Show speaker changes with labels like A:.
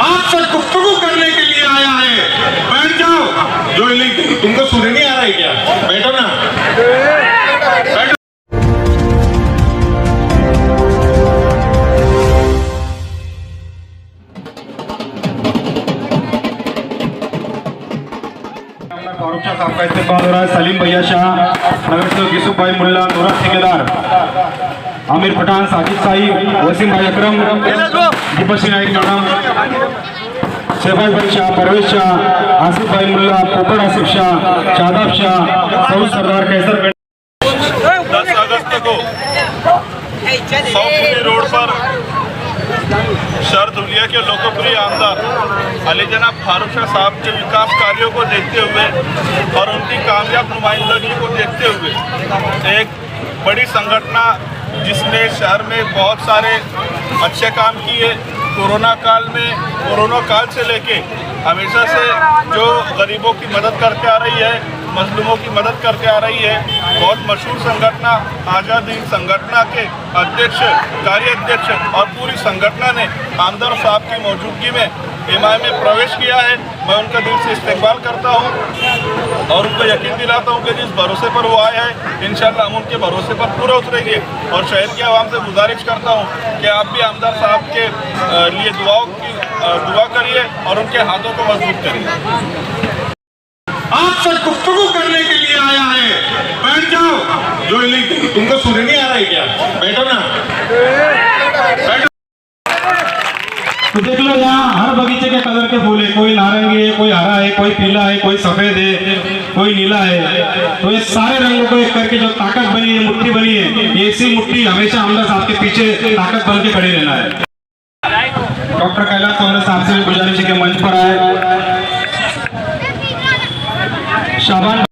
A: आपसे गुफ्तगू करने के लिए आया है। बैठ जाओ। जो तुमको सुनने नहीं आ रहा है क्या? बैठो ना, बैठो। फारूक शाह साहब का इस्तेमाल हो रहा है। सलीम भैया शाह, नगर सेवक यूसुफ भाई मुल्ला, नूरा ठेकेदार, आमिर पठान, साजिद साई, वसीम भाई अकरम, दीपश्री नाइक मैडम, शहबाज भाई शाह, परवेश शाह, आसिफ भाई मुल्ला, पोपट आसिफ शाह, शादाब शाह, सऊद सरदार, कैसर।
B: 10 अगस्त को 100 फुटी रोड पर शरधुलिया के लोकप्रिय आमदार अली जनाब फारूक शाह साहब के विकास कार्यों को देखते हुए और उनकी कामयाब नुमाइंदगी को देखते हुए एक बड़ी संगठन जिसने शहर में बहुत सारे अच्छे काम किए, कोरोना काल से लेके हमेशा से जो गरीबों की मदद करके आ रही है, मजलूमों की मदद करके आ रही है, बहुत मशहूर संगठन आज़ाद हिंद संगठन के अध्यक्ष, कार्याध्यक्ष और पूरी संगठन ने आमदार साहब की मौजूदगी में हिमायत में प्रवेश किया है। मैं उनका दिल से इस्तेकबाल करता हूं और उनको यकीन दिलाता हूं कि जिस भरोसे पर वो आए हैं इंशाअल्लाह हम उनके भरोसे पर पूरा उतरेंगे। और शहर की आवाम से गुजारिश करता हूं कि आप भी आमदार साहब के लिए दुआ करिए और उनके हाथों को मजबूत करिए। आपसे गुफ्तगू करने के लिए आया है। बैठ जाओ। जो तुमको सुनने नहीं आ रहा है क्या? बैठो ना, बैठो।
A: तो देख लो यहाँ हर बगीचे के कलर के फूल है, कोई नारंगी है, कोई हरा है, कोई पीला है, कोई सफेद है, कोई नीला है। तो ये सारे रंगों को एक करके जो ताकत बनी है, मुट्ठी बनी है, ये इसी मुट्ठी हमेशा आमदार साहब के पीछे ताकत बन के खड़े रहना है। डॉक्टर कैलाश सोरेन साहब से भी गुजारिश है कि मंच पर आए। शाबान